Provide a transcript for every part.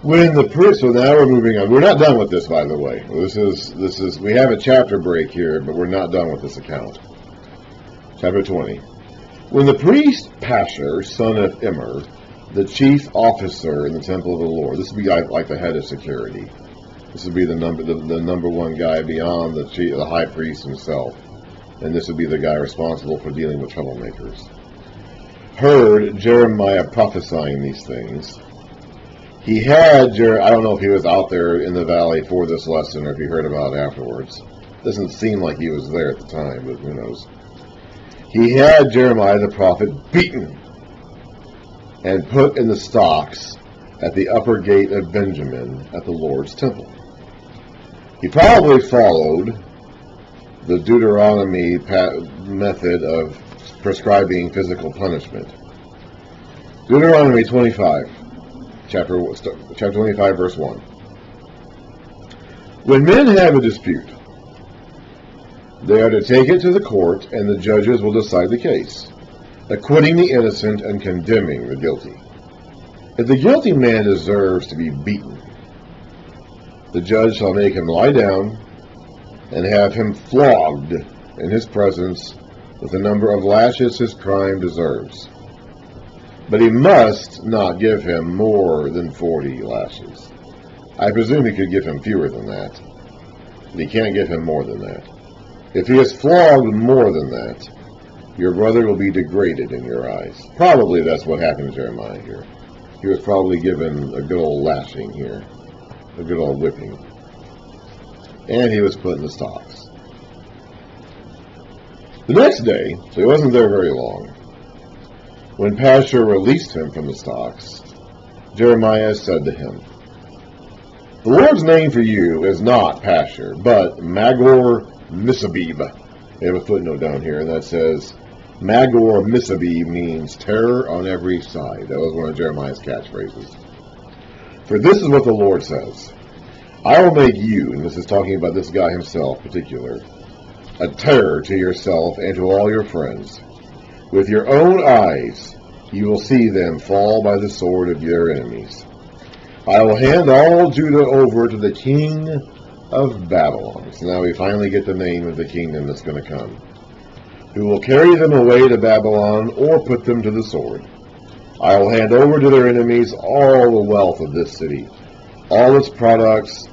So now we're moving on. We're not done with this, by the way. This is. We have a chapter break here, but we're not done with this account. Chapter 20. When the priest Pashur, son of Immer, the chief officer in the temple of the Lord, this would be like the head of security. This would be the number one guy beyond the high priest himself, and this would be the guy responsible for dealing with troublemakers. Heard Jeremiah prophesying these things. He had, I don't know if he was out there in the valley for this lesson or if he heard about it afterwards. Doesn't seem like he was there at the time, but who knows. He had Jeremiah the prophet beaten and put in the stocks at the upper gate of Benjamin at the Lord's temple. He probably followed the Deuteronomy method of prescribing physical punishment. Deuteronomy 25. Chapter 25, verse 1. When men have a dispute, they are to take it to the court, and the judges will decide the case, acquitting the innocent and condemning the guilty. If the guilty man deserves to be beaten, the judge shall make him lie down and have him flogged in his presence with the number of lashes his crime deserves. But he must not give him more than 40 lashes. I presume he could give him fewer than that, but he can't give him more than that. If he is flogged more than that, your brother will be degraded in your eyes. Probably that's what happened to Jeremiah here. He was probably given a good old lashing here, a good old whipping. And he was put in the stocks. The next day, so he wasn't there very long, when Pashur released him from the stocks, Jeremiah said to him, "The Lord's name for you is not Pashur, but Magor-Missabib." They have a footnote down here, and that says, Magor-Missabib means terror on every side. That was one of Jeremiah's catchphrases. For this is what the Lord says, "I will make you," and this is talking about this guy himself in particular, "a terror to yourself and to all your friends. With your own eyes you will see them fall by the sword of your enemies. I will hand all Judah over to the king of Babylon." So now we finally get the name of the kingdom that's going to come. "Who will carry them away to Babylon or put them to the sword. I will hand over to their enemies all the wealth of this city, all its products,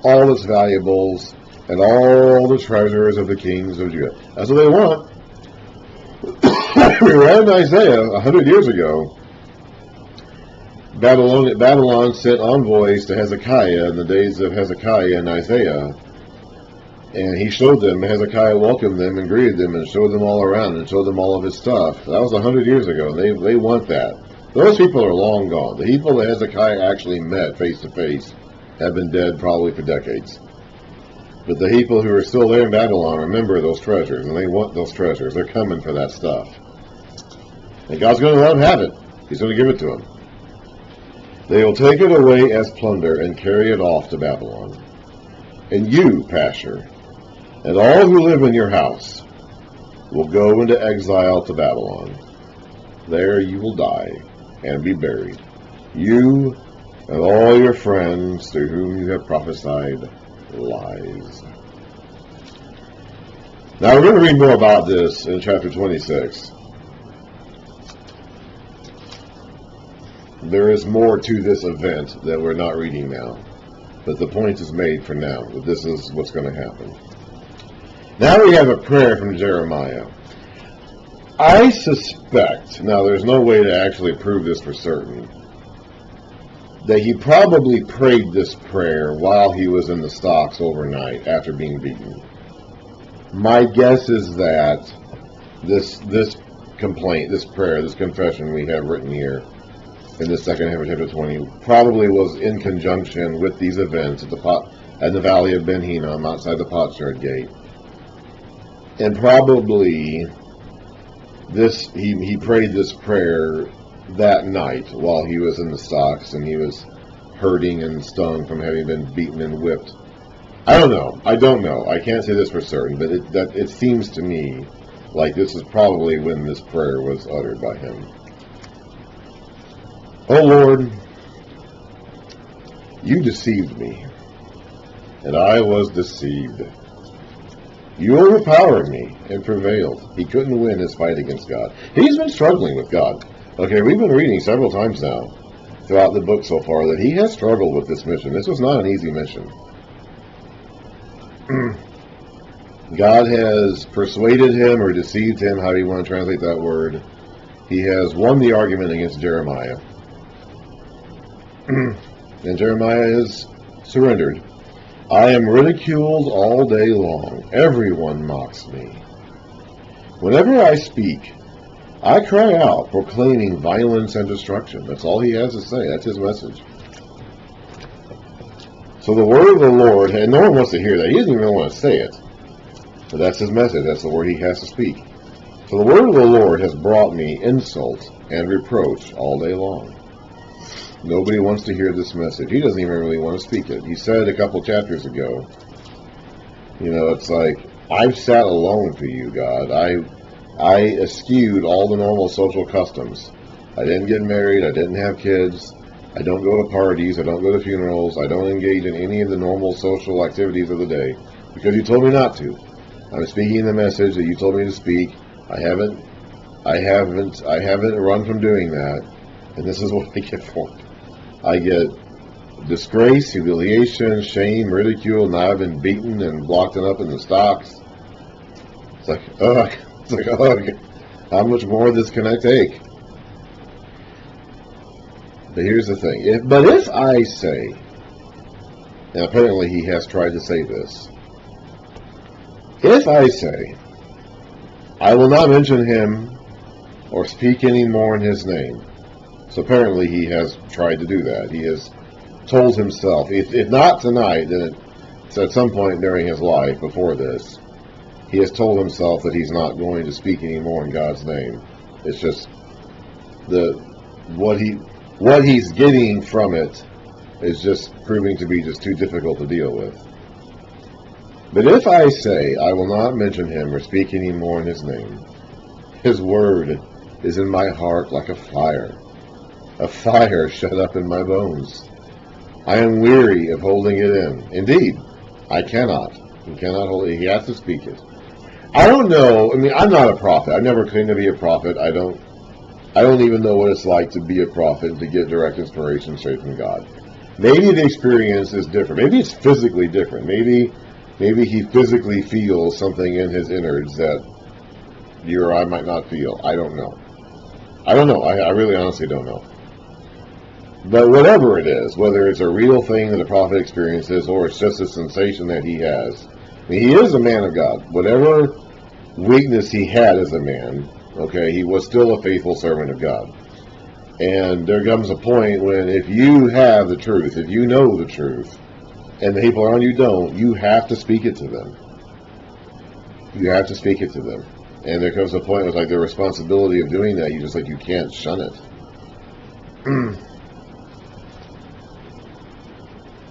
all its valuables, and all the treasures of the kings of Judah." That's what they want. We read in Isaiah 100 years ago, Babylon sent envoys to Hezekiah in the days of Hezekiah and Isaiah, and he showed them, Hezekiah welcomed them and greeted them and showed them all around and showed them all of his stuff. That was 100 years ago, and they want that. Those people are long gone. The people that Hezekiah actually met face to face have been dead probably for decades. But the people who are still there in Babylon remember those treasures, and they want those treasures. They're coming for that stuff. And God's going to let them have it. He's going to give it to them. They will take it away as plunder and carry it off to Babylon. And you, Pashur, and all who live in your house will go into exile to Babylon. There you will die and be buried, you and all your friends to whom you have prophesied lies. Now we're going to read more about this in chapter 26. There is more to this event that we're not reading now, but the point is made for now, that this is what's going to happen. Now we have a prayer from Jeremiah. I suspect, now there's no way to actually prove this for certain, that he probably prayed this prayer while he was in the stocks overnight after being beaten. My guess is that this complaint, this prayer, this confession we have written here in the second half of chapter 20 probably was in conjunction with these events at the valley of Ben Hinnom outside the potsherd gate. And probably he prayed this prayer that night while he was in the stocks and he was hurting and stung from having been beaten and whipped. I don't know. I can't say this for certain, but it seems to me like this is probably when this prayer was uttered by him. O Lord, You deceived me, and I was deceived. You overpowered me and prevailed. He couldn't win his fight against God. He's been struggling with God. Okay, we've been reading several times now throughout the book so far that he has struggled with this mission. This was not an easy mission. God has persuaded him or deceived him, however you want to translate that word. He has won the argument against Jeremiah. And Jeremiah has surrendered. I am ridiculed all day long. Everyone mocks me. Whenever I speak, I cry out, proclaiming violence and destruction. That's all he has to say. That's his message. So the word of the Lord, and no one wants to hear that. He doesn't even want to say it. But that's his message. That's the word he has to speak. So the word of the Lord has brought me insult and reproach all day long. Nobody wants to hear this message. He doesn't even really want to speak it. He said a couple chapters ago, it's like, I've sat alone for you, God. I eschewed all the normal social customs. I didn't get married. I didn't have kids. I don't go to parties. I don't go to funerals. I don't engage in any of the normal social activities of the day because you told me not to. I'm speaking the message that you told me to speak. I haven't run from doing that, and this is what I get for it. I get disgrace, humiliation, shame, ridicule. Now I've been beaten and blocked up in the stocks. It's like, ugh. How much more of this can I take? But here's the thing. If I say, and apparently he has tried to say this, if I say, I will not mention him or speak any more in his name. So apparently he has tried to do that. He has told himself, if not tonight, then it's at some point during his life before this, he has told himself that he's not going to speak anymore in God's name. It's just what he's getting from it is just proving to be just too difficult to deal with. But if I say I will not mention him or speak any more in his name, his word is in my heart like a fire shut up in my bones. I am weary of holding it in. Indeed, I cannot. He cannot hold it. He has to speak it. I don't know. I mean, I'm not a prophet. I've never claimed to be a prophet. I don't even know what it's like to be a prophet, to get direct inspiration straight from God. Maybe the experience is different. Maybe it's physically different. Maybe he physically feels something in his innards that you or I might not feel. I don't know. I really honestly don't know. But whatever it is, whether it's a real thing that a prophet experiences or it's just a sensation that he has, I mean, he is a man of God. Whatever weakness he had as a man, okay, he was still a faithful servant of God. And there comes a point when if you have the truth, if you know the truth, and the people around you don't, you have to speak it to them. You have to speak it to them. And there comes a point where it's like the responsibility of doing that, you can't shun it.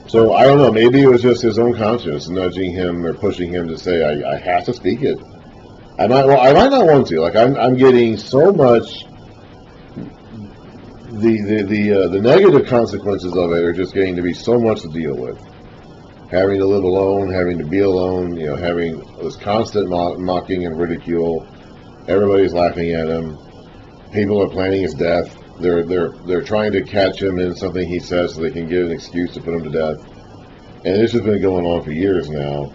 So, I don't know, maybe it was just his own conscience nudging him or pushing him to say, I have to speak it. I might not want to. Like, I'm getting so much, the negative consequences of it are just getting to be so much to deal with. Having to live alone, having to be alone, having this constant mocking and ridicule. Everybody's laughing at him. People are planning his death. They're trying to catch him in something he says so they can get an excuse to put him to death. And this has been going on for years now.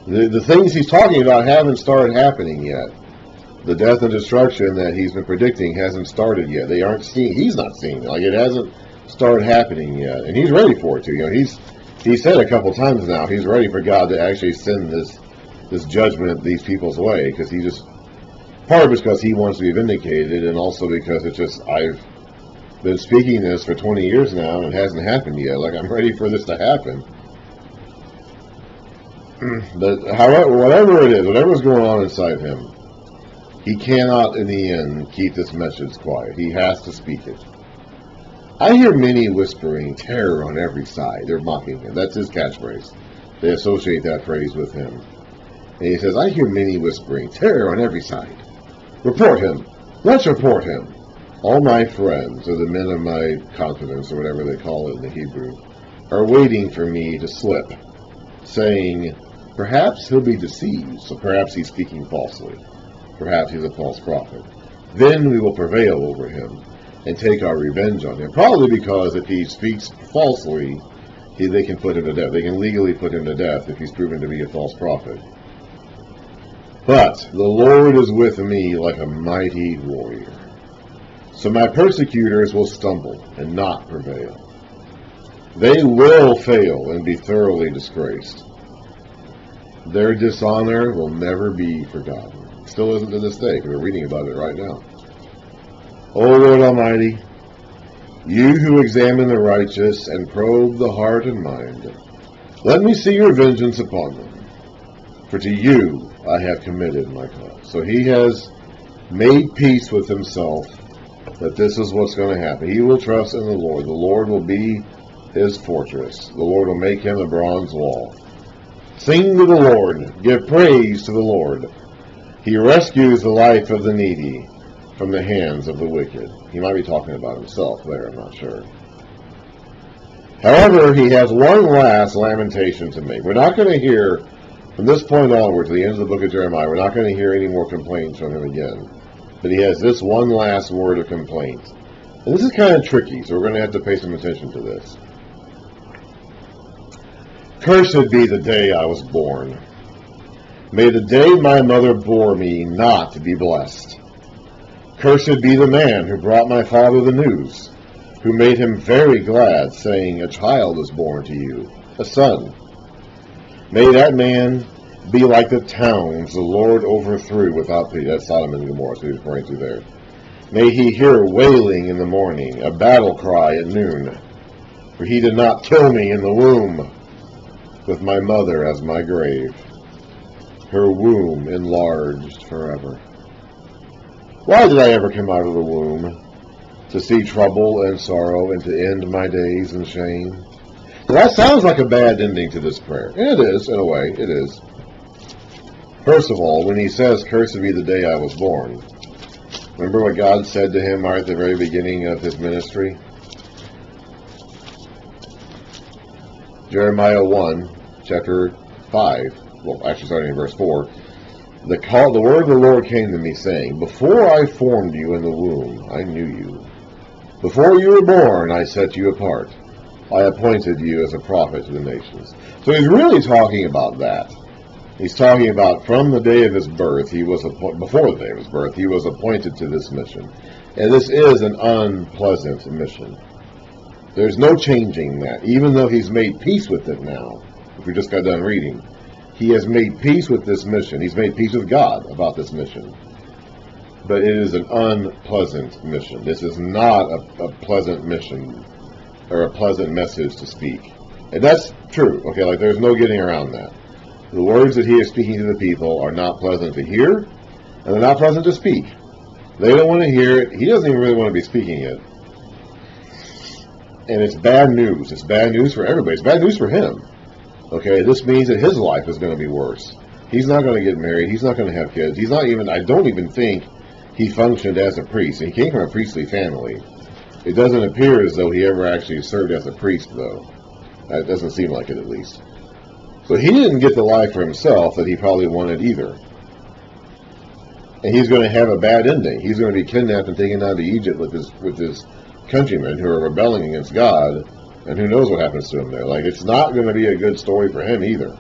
The things he's talking about haven't started happening yet. The death and destruction that he's been predicting hasn't started yet. They aren't seeing. He's not seeing it. Like, it hasn't started happening yet, and he's ready for it to. He said a couple times now he's ready for God to actually send this judgment these people's way, because he just, part of it's because he wants to be vindicated, and also because it's just, I've been speaking this for 20 years now and it hasn't happened yet. Like, I'm ready for this to happen. But however, whatever it is, whatever's going on inside him, he cannot in the end keep this message quiet. He has to speak it. I hear many whispering terror on every side. They're mocking him. That's his catchphrase. They associate that phrase with him. And he says, I hear many whispering terror on every side. Report him. Let's report him. All my friends, or the men of my confidence, or whatever they call it in the Hebrew, are waiting for me to slip, saying, perhaps he'll be deceived, so perhaps he's speaking falsely. Perhaps he's a false prophet. Then we will prevail over him and take our revenge on him. Probably because if he speaks falsely, they can put him to death. They can legally put him to death if he's proven to be a false prophet. But the Lord is with me like a mighty warrior. So my persecutors will stumble and not prevail. They will fail and be thoroughly disgraced. Their dishonor will never be forgotten. Still isn't to this day, because we're reading about it right now. O Lord Almighty, you who examine the righteous and probe the heart and mind, let me see your vengeance upon them. For to you I have committed my cause. So he has made peace with himself that this is what's going to happen. He will trust in the Lord. The Lord will be his fortress. The Lord will make him a bronze wall. Sing to the Lord. Give praise to the Lord. He rescues the life of the needy from the hands of the wicked. He might be talking about himself there, I'm not sure. However, he has one last lamentation to make. We're not going to hear, from this point onward to the end of the book of Jeremiah, we're not going to hear any more complaints from him again. But he has this one last word of complaint. And this is kind of tricky, so we're going to have to pay some attention to this. Cursed be the day I was born. May the day my mother bore me not be blessed. Cursed be the man who brought my father the news, who made him very glad, saying, a child is born to you, a son. May that man be like the towns the Lord overthrew without pity. That's Sodom and Gomorrah, so he's referring to there. May he hear wailing in the morning, a battle cry at noon. For he did not kill me in the womb, with my mother as my grave, her womb enlarged forever. Why did I ever come out of the womb? To see trouble and sorrow, and to end my days in shame? Well, that sounds like a bad ending to this prayer. And it is, in a way, it is. First of all, when he says, cursed be the day I was born, remember what God said to him right at the very beginning of his ministry? Jeremiah 1, chapter 5, well, actually starting in verse 4, the word of the Lord came to me, saying, before I formed you in the womb, I knew you. Before you were born, I set you apart. I appointed you as a prophet to the nations. So he's really talking about that. He's talking about from the day of his birth, before the day of his birth, he was appointed to this mission. And this is an unpleasant mission. There's no changing that, even though he's made peace with it now. If we just got done reading, he has made peace with this mission. He's made peace with God about this mission. But it is an unpleasant mission. This is not a pleasant mission or a pleasant message to speak. And that's true. Okay, like there's no getting around that. The words that he is speaking to the people are not pleasant to hear, and they're not pleasant to speak. They don't want to hear it. He doesn't even really want to be speaking it. And it's bad news. It's bad news for everybody. It's bad news for him. Okay, this means that his life is going to be worse. He's not going to get married. He's not going to have kids. He's not even, I don't even think he functioned as a priest. He came from a priestly family. It doesn't appear as though he ever actually served as a priest, though. That doesn't seem like it, at least. So he didn't get the life for himself that he probably wanted either. And he's going to have a bad ending. He's going to be kidnapped and taken down to Egypt with his countrymen who are rebelling against God, and who knows what happens to him there. Like, it's not going to be a good story for him either.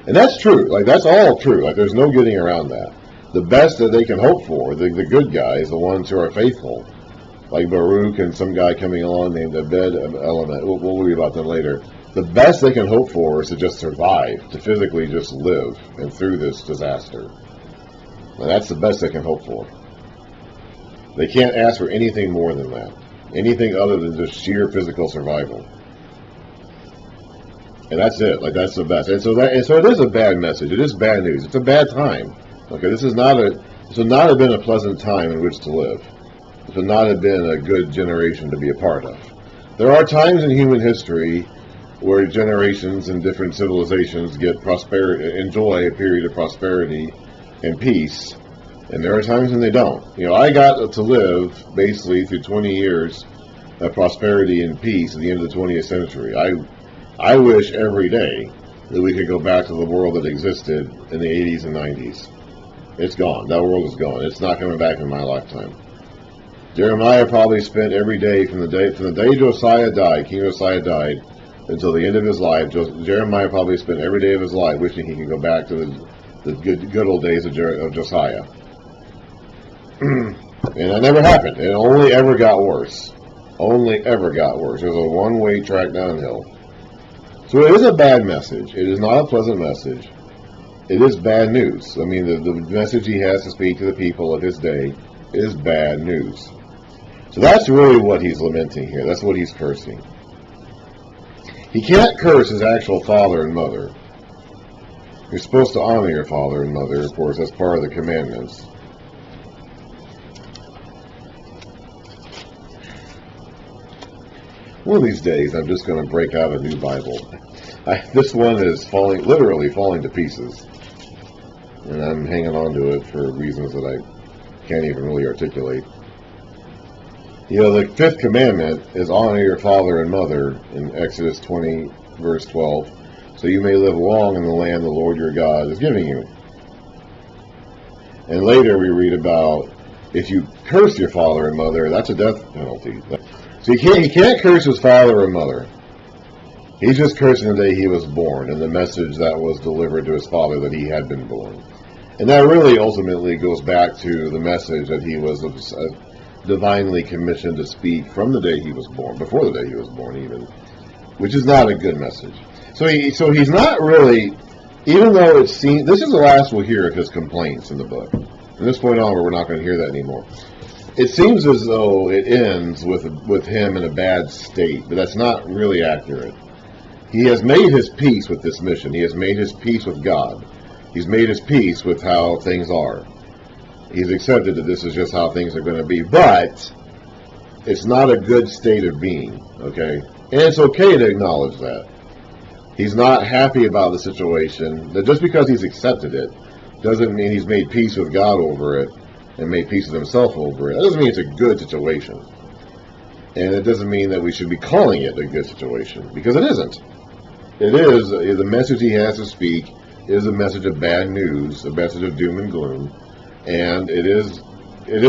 And that's true. Like, that's all true. Like, there's no getting around that. The best that they can hope for, the good guys, the ones who are faithful, like Baruch and some guy coming along named Abed Element, we'll read about them later. The best they can hope for is to just survive, to physically just live and through this disaster. And that's the best they can hope for. They can't ask for anything more than that. Anything other than just sheer physical survival. And that's it. Like, that's the best. And so it is a bad message. It is bad news. It's a bad time. Okay, this would not have been a pleasant time in which to live. This would not have been a good generation to be a part of. There are times in human history where generations and different civilizations get prosperity, enjoy a period of prosperity and peace, And there are times when they don't. I got to live basically through 20 years of prosperity and peace at the end of the 20th century. I wish every day that we could go back to the world that existed in the 80s and 90s. It's gone. That world is gone. It's not coming back in my lifetime. Jeremiah probably spent every day from the day Josiah died, King Josiah died, until the end of his life. Jeremiah probably spent every day of his life wishing he could go back to the good old days of Josiah. And that never happened. It only ever got worse. Only ever got worse. It was a one-way track downhill. So it is a bad message. It is not a pleasant message. It is bad news. I mean, the message he has to speak to the people of his day is bad news. So that's really what he's lamenting here. That's what he's cursing. He can't curse his actual father and mother. You're supposed to honor your father and mother, of course. That's part of the commandments. One of these days, I'm just going to break out a new Bible. This one is literally falling to pieces. And I'm hanging on to it for reasons that I can't even really articulate. The fifth commandment is honor your father and mother in Exodus 20, verse 12, so you may live long in the land the Lord your God is giving you. And later we read about if you curse your father and mother, that's a death penalty. So he can't curse his father or mother. He's just cursing the day he was born and the message that was delivered to his father that he had been born. And that really ultimately goes back to the message that he was divinely commissioned to speak from the day he was born, before the day he was born even, which is not a good message. So he's not really, even though it seems, this is the last we'll hear of his complaints in the book. From this point on, we're not going to hear that anymore. It seems as though it ends with him in a bad state, but that's not really accurate. He has made his peace with this mission. He has made his peace with God. He's made his peace with how things are. He's accepted that this is just how things are going to be, but it's not a good state of being, okay? And it's okay to acknowledge that. He's not happy about the situation. That just because he's accepted it doesn't mean he's made peace with God over it and made peace with himself over it. That doesn't mean it's a good situation. And it doesn't mean that we should be calling it a good situation, because it isn't. It is, the message he has to speak is a message of bad news, a message of doom and gloom. And it is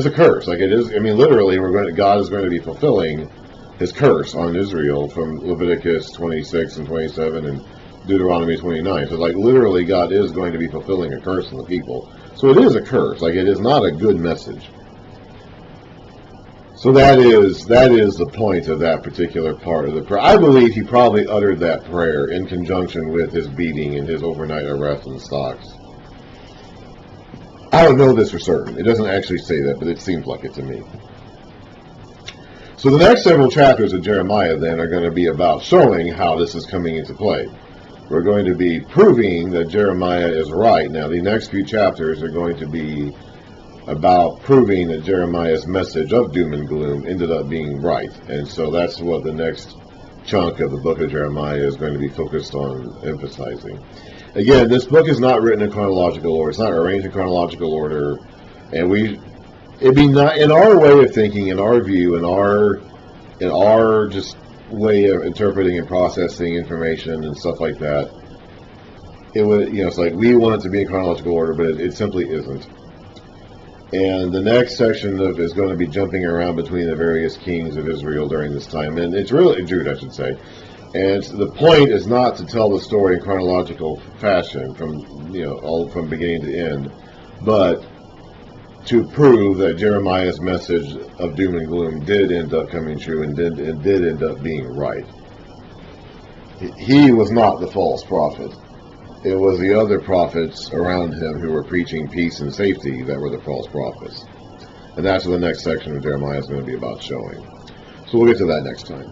a curse. Like it is, I mean, literally, God is going to be fulfilling his curse on Israel from Leviticus 26 and 27 and Deuteronomy 29. So, like, literally, God is going to be fulfilling a curse on the people. So it is a curse. Like, it is not a good message. So that is the point of that particular part of the prayer. I believe he probably uttered that prayer in conjunction with his beating and his overnight arrest in the stocks. I don't know this for certain. It doesn't actually say that, but it seems like it to me. So the next several chapters of Jeremiah then are going to be about showing how this is coming into play. We're going to be proving that Jeremiah is right. Now, the next few chapters are going to be about proving that Jeremiah's message of doom and gloom ended up being right. And so that's what the next chunk of the book of Jeremiah is going to be focused on emphasizing. Again, this book is not written in chronological order. It's not arranged in chronological order. And it'd be not, in our way of thinking, in our view, in our just way of interpreting and processing information and stuff like that, it would, it's like we want it to be in chronological order, but it simply isn't. And the next section is going to be jumping around between the various kings of Israel during this time. And it's really, Jude, I should say. And the point is not to tell the story in chronological fashion all from beginning to end, but to prove that Jeremiah's message of doom and gloom did end up coming true and did end up being right. He was not the false prophet. It was the other prophets around him who were preaching peace and safety that were the false prophets. And that's what the next section of Jeremiah is going to be about showing. So we'll get to that next time.